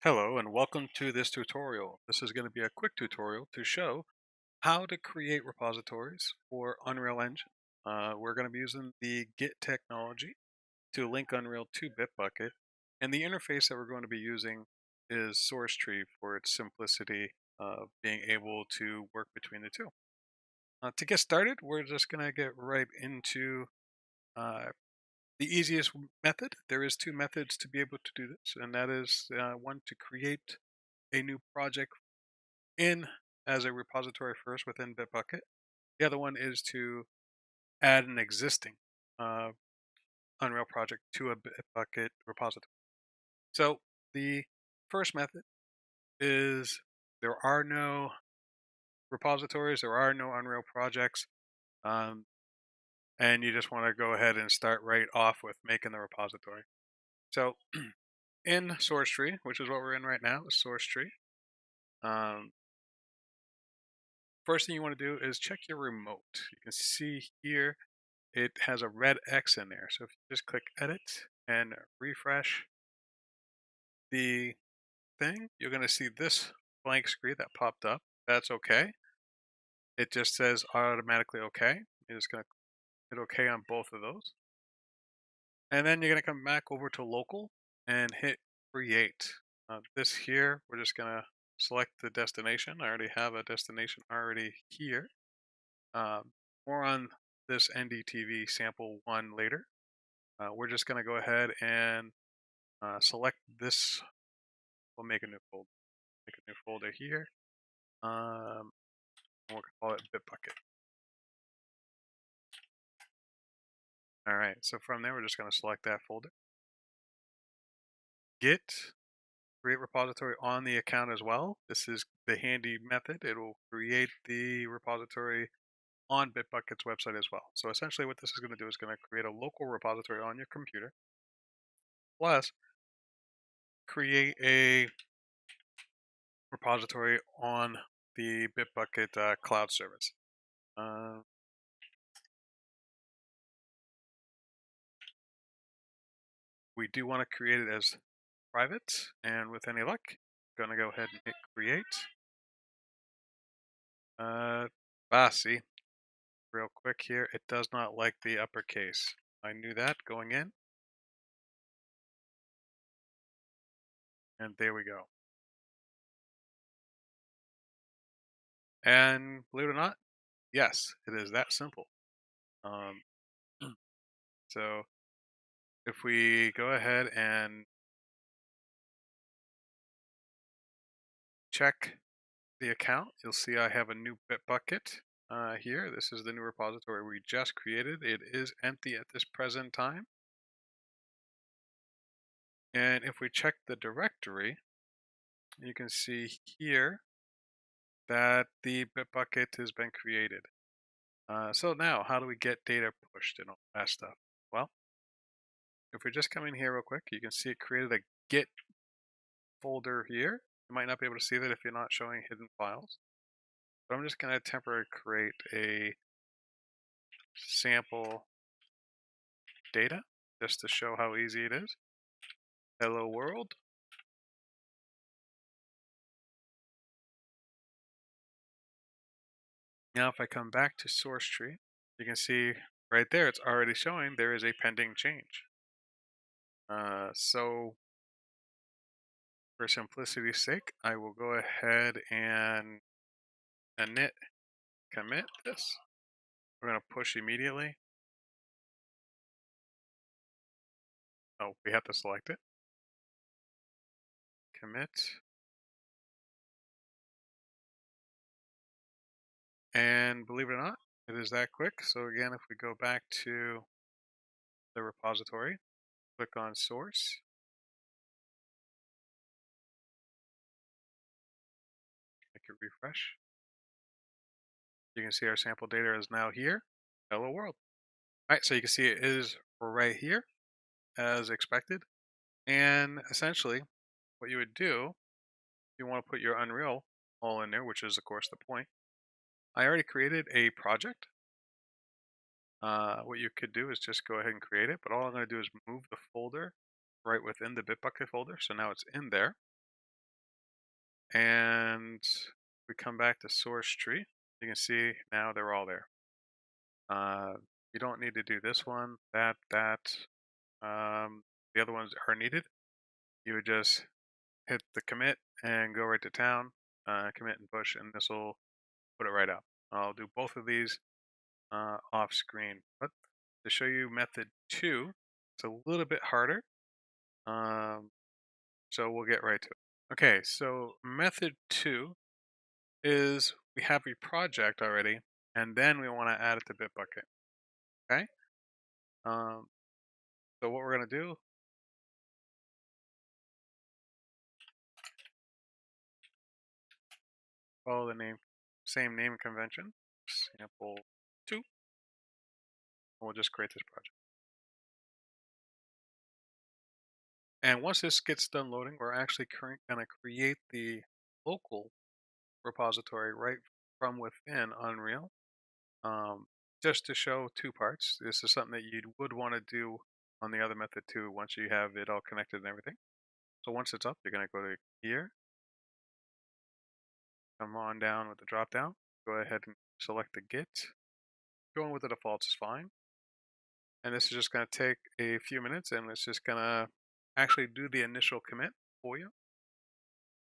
Hello and welcome to this tutorial. This is going to be a quick tutorial to show how to create repositories for Unreal Engine. We're going to be using the Git technology to link Unreal to Bitbucket, and the interface that we're going to be using is SourceTree for its simplicity of being able to work between the two. To get started, we're just going to get right into uh, the easiest method. There is two methods to be able to do this, and that is one to create a new project in as a repository first within Bitbucket. The other one is to add an existing uh, Unreal project to a Bitbucket repository. So the first method is there are no repositories, there are no Unreal projects, um, and you just want to go ahead and start right off with making the repository. So in SourceTree, which is what we're in right now, is SourceTree. Um, First thing you want to do is check your remote. You can see here it has a red X in there. So if you just click edit and refresh the thing, you're going to see this blank screen that popped up. That's okay. It just says automatically okay. You're just going to hit okay on both of those. And then you're going to come back over to local and hit create. This here, we're just going to select the destination. I already have a destination already here. More on this NDTV sample one later. We're just going to go ahead and select this. We'll make a new folder. Make a new folder here. We'll call it Bitbucket. All right. So from there, we're just going to select that folder. Git create repository on the account as well. This is the handy method. It will create the repository on Bitbucket's website as well. So essentially, what this is going to do is going to create a local repository on your computer, plus create a repository on the Bitbucket cloud service. Uh, we do want to create it as private, and with any luck, I'm going to go ahead and hit create. See, real quick here, it does not like the uppercase. I knew that going in, and there we go. And believe it or not, yes, it is that simple. Um, so if we go ahead and check the account, you'll see I have a new Bitbucket here. This is the new repository we just created. It is empty at this present time. And if we check the directory, you can see here that the Bitbucket has been created. So now, how do we get data pushed and all that stuff? Well, if we just come in here real quick, you can see it created a Git folder here. You might not be able to see that if you're not showing hidden files. But I'm just going to temporarily create a sample data just to show how easy it is. Hello world. Now if I come back to SourceTree, you can see right there it's already showing there is a pending change. So for simplicity's sake, I will go ahead and init commit this. We're going to push immediately. Oh, we have to select it. Commit. And believe it or not, it is that quick. So again, if we go back to the repository, click on source, make it refresh. You can see our sample data is now here. Hello world. All right, so you can see it is right here as expected. And essentially, what you would do, if you want to put your Unreal all in there, which is of course the point. I already created a project. What you could do is just go ahead and create it, but all I'm going to do is move the folder right within the Bitbucket folder. So now it's in there. and we come back to source tree. You can see now they're all there. Uh, you don't need to do this one, that. The other ones are needed. You would just hit the commit and go right to town, commit and push, and this will put it right up. I'll do both of these off screen. But to show you method two, it's a little bit harder. Um, so we'll get right to it. Okay, so method two is we have a project already, and then we want to add it to Bitbucket. Okay. Um, so what we're gonna do, follow the same name convention, sample two, and we'll just create this project. And once this gets done loading, we're actually gonna create the local repository right from within Unreal. Um, just to show two parts. This is something that you would want to do on the other method too once you have it all connected and everything. So once it's up, you're going to go to here, come on down with the drop down, go ahead and select the Git. Going with the defaults is fine. And this is just going to take a few minutes and it's just going to actually do the initial commit for you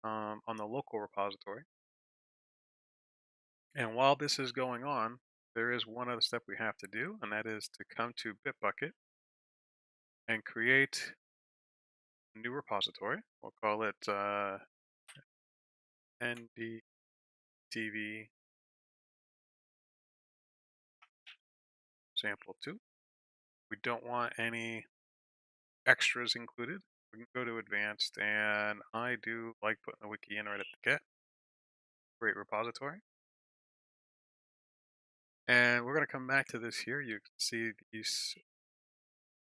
on the local repository. And while this is going on, there is one other step we have to do, and that is to come to Bitbucket and create a new repository. We'll call it NDTV sample 2. We don't want any extras included. We can go to advanced, and I do like putting the wiki in right at the get. Great repository. And we're going to come back to this here. You can see these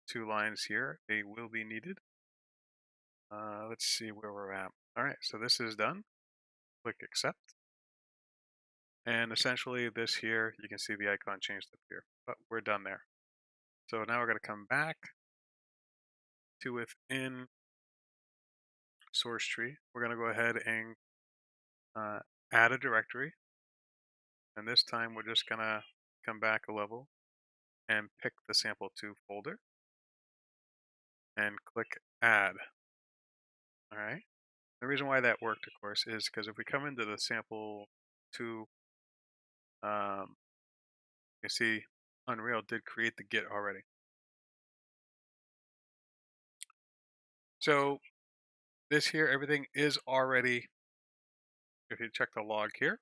two lines here. They will be needed. Let's see where we're at. All right, so this is done. Click accept. And essentially this here, you can see the icon changed up here, but we're done there. So now we're going to come back to within source tree. We're going to go ahead and add a directory. And this time we're just going to come back a level and pick the sample2 folder and click add. All right. The reason why that worked, of course, is because if we come into the sample2, you see Unreal did create the Git already. So this here, everything is already, if you check the log here,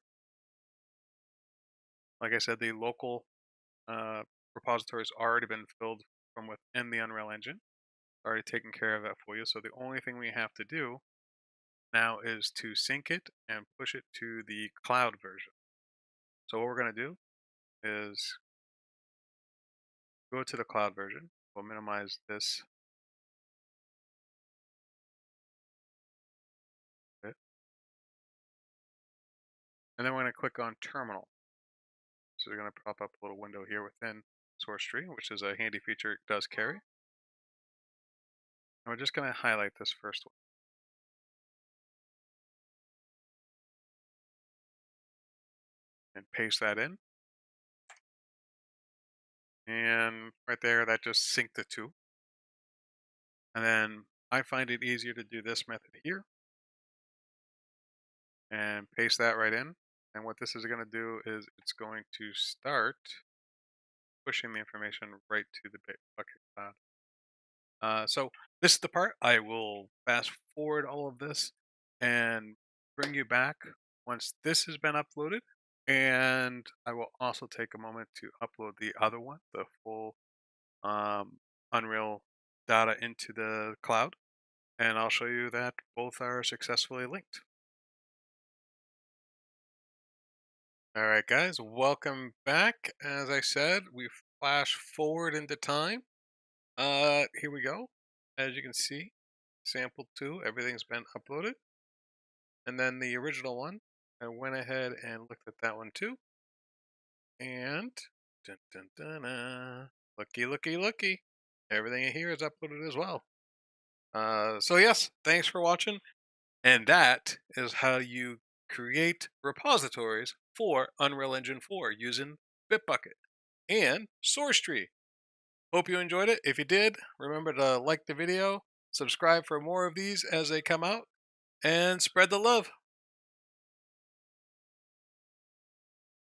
like I said, the local repository has already been filled from within the Unreal Engine. Already taken care of that for you. So the only thing we have to do now is to sync it and push it to the cloud version. So what we're going to do is go to the cloud version. We'll minimize this bit. And then we're going to click on terminal. So we're going to pop up a little window here within source tree, which is a handy feature it does carry. And we're just going to highlight this first one. And paste that in. And right there, that just synced the two. And then I find it easier to do this method here and paste that right in. And what this is going to do is it's going to start pushing the information right to the Bitbucket cloud. So this is the part I will fast forward all of this and bring you back once this has been uploaded. And I will also take a moment to upload the other one, the full Unreal data into the cloud. And I'll show you that both are successfully linked. All right, guys, welcome back. As I said, we flash forward into time. Here we go. As you can see, sample 2, everything's been uploaded. And then the original one, I went ahead and looked at that one too. And dun, dun, dun, looky, looky, looky. Everything in here is uploaded as well. So yes, thanks for watching. And that is how you create repositories for Unreal Engine 4 using Bitbucket and SourceTree. Hope you enjoyed it. If you did, remember to like the video, subscribe for more of these as they come out, and spread the love.